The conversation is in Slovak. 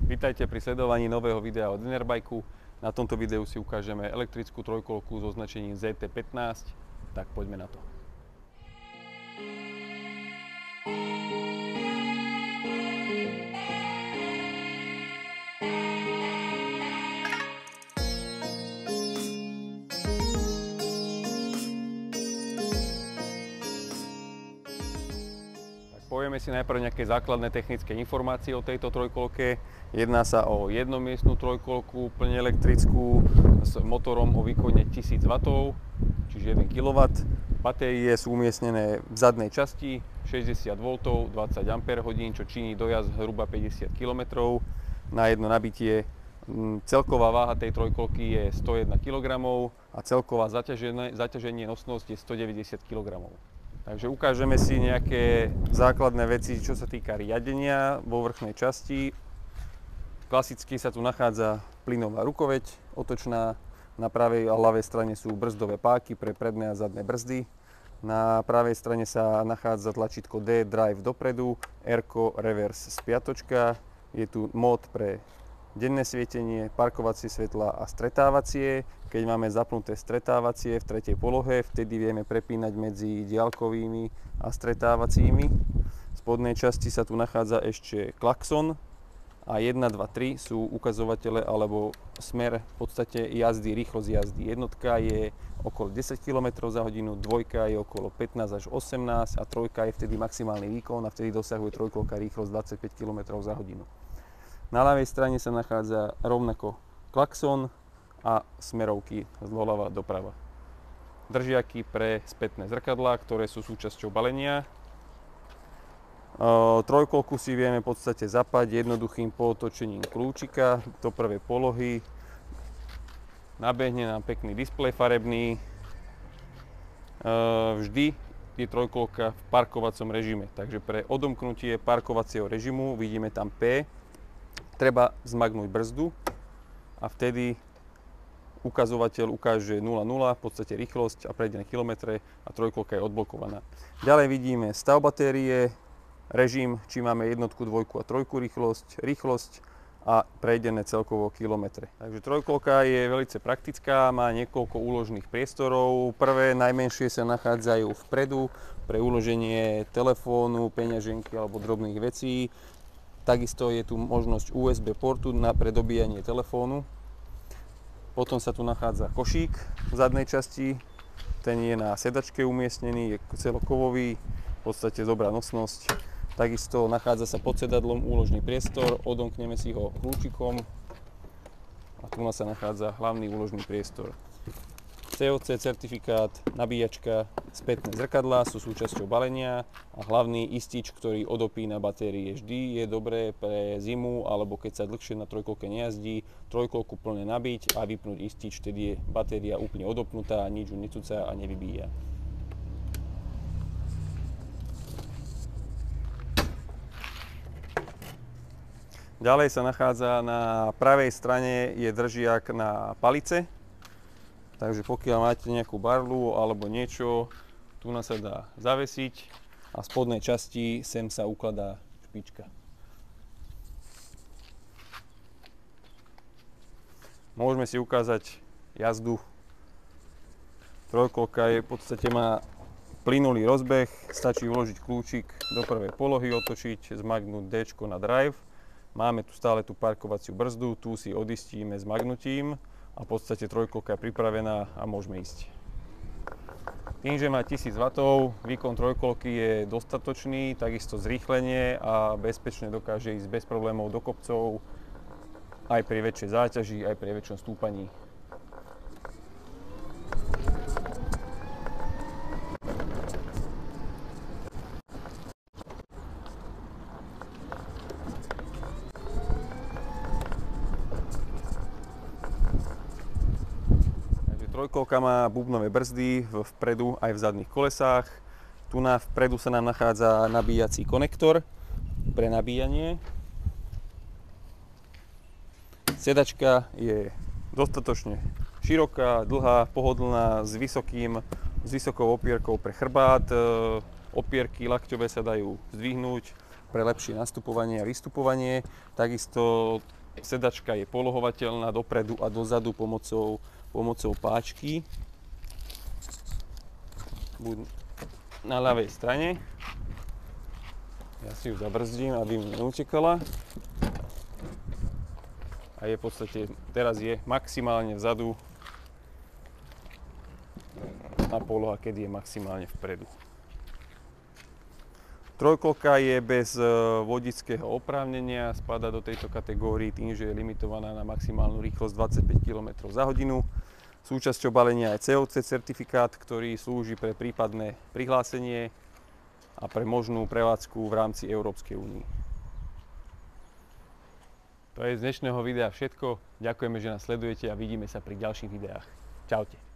Vítajte pri sledovaní nového videa od Enerbajku. Na tomto videu si ukážeme elektrickú trojkolku s označením ZT15, tak poďme na to. Povieme si najprv nejaké základné technické informácie o tejto trojkolke. Jedná sa o jednomiestnú trojkolku, plne elektrickú, s motorom o výkone 1000 W, čiže 1 kW. Batérie sú umiestnené v zadnej časti, 60 V, 20 Ah, čo činí dojazd zhruba 50 km. Na jedno nabitie celková váha tej trojkolky je 101 kg a celková zaťaženie nosnosti je 190 kg. Takže ukážeme si nejaké základné veci, čo sa týka riadenia vo vrchnej časti. Klasicky sa tu nachádza plynová rukoveď otočná. Na pravej a ľavej strane sú brzdové páky pre predné a zadné brzdy. Na pravej strane sa nachádza tlačítko D, drive dopredu, R-ko, reverse spiatočka. Je tu mód pre denné svietenie, parkovacie svetlá a stretávacie. Keď máme zapnuté stretávacie v tretej polohe, vtedy vieme prepínať medzi diaľkovými a stretávacími. V spodnej časti sa tu nachádza ešte klakson a 1, 2, 3 sú ukazovatele alebo smer v podstate jazdy, rýchlosť jazdy. Jednotka je okolo 10 km za hodinu, dvojka je okolo 15 až 18 a trojka je vtedy maximálny výkon a vtedy dosahuje trojkolka rýchlosť 25 km za hodinu. Na ľavej strane sa nachádza rovnako klakson a smerovky zľava doprava. Držiaky pre spätné zrkadlá, ktoré sú súčasťou balenia. Trojkolku si vieme v podstate zapať jednoduchým pootočením kľúčika do prvej polohy. Nabehne nám pekný displej farebný. Vždy je trojkolka v parkovacom režime, takže pre odomknutie parkovacieho režimu vidíme tam P. Treba zmagnúť brzdu a vtedy ukazovateľ ukáže 0,0, v podstate rýchlosť a prejde na kilometre a trojkolka je odblokovaná. Ďalej vidíme stav batérie, režim, či máme jednotku, dvojku a trojku rýchlosť a prejdené celkovo kilometre. Takže trojkolka je veľmi praktická, má niekoľko úložných priestorov. Prvé najmenšie sa nachádzajú vpredu pre uloženie telefónu, peňaženky alebo drobných vecí. Takisto je tu možnosť USB portu na predobíjanie telefónu. Potom sa tu nachádza košík v zadnej časti. Ten je na sedačke umiestnený, je celokovový, v podstate dobrá nosnosť. Takisto nachádza sa pod sedadlom úložný priestor, odomkneme si ho kľúčikom a tu sa nachádza hlavný úložný priestor. COC certifikát, nabíjačka, spätné zrkadlá sú súčasťou balenia a hlavný istič, ktorý odopína batérie. Vždy je dobré pre zimu alebo keď sa dlhšie na trojkolke nejazdí, trojkolku plne nabiť a vypnúť istič, vtedy je batéria úplne odopnutá, nič ju necúca a nevybíja. Ďalej sa nachádza na pravej strane je držiak na palice. Takže pokiaľ máte nejakú barlu alebo niečo, tu sa dá zavesiť a v spodnej časti sem sa ukladá špička. Môžeme si ukázať jazdu. Trojkolka je v podstate má plynulý rozbeh, stačí vložiť kľúčik do prvej polohy, otočiť, zmagnúť D na drive. Máme tu stále tú parkovaciu brzdu, tu si odistíme zmagnutím. A v podstate trojkolka je pripravená a môžeme ísť. Tým, že má 1000 W, výkon trojkolky je dostatočný, takisto zrýchlenie a bezpečne dokáže ísť bez problémov do kopcov, aj pri väčšej záťaži, aj pri väčšom stúpaní. Trojkolka má bubnové brzdy vpredu aj v zadných kolesách. Tu vpredu sa nám nachádza nabíjací konektor pre nabíjanie. Sedačka je dostatočne široká, dlhá, pohodlná, s vysokou opierkou pre chrbát. Opierky lakťové sa dajú zdvihnúť pre lepšie nastupovanie a vystupovanie. Takisto Sedačka je polohovateľná dopredu a dozadu pomocou páčky. Na ľavej strane. Ja si ju zabrzdím, aby mi neutekala. A je v podstate, teraz je maximálne vzadu a poloha, keď je maximálne vpredu. Trojkolka je bez vodičského oprávnenia, spadá do tejto kategórii tým, že je limitovaná na maximálnu rýchlosť 25 km za hodinu. Súčasťou balenia je COC certifikát, ktorý slúži pre prípadné prihlásenie a pre možnú prevádzku v rámci Európskej únie. To je z dnešného videa všetko. Ďakujeme, že nás sledujete a vidíme sa pri ďalších videách. Čaute.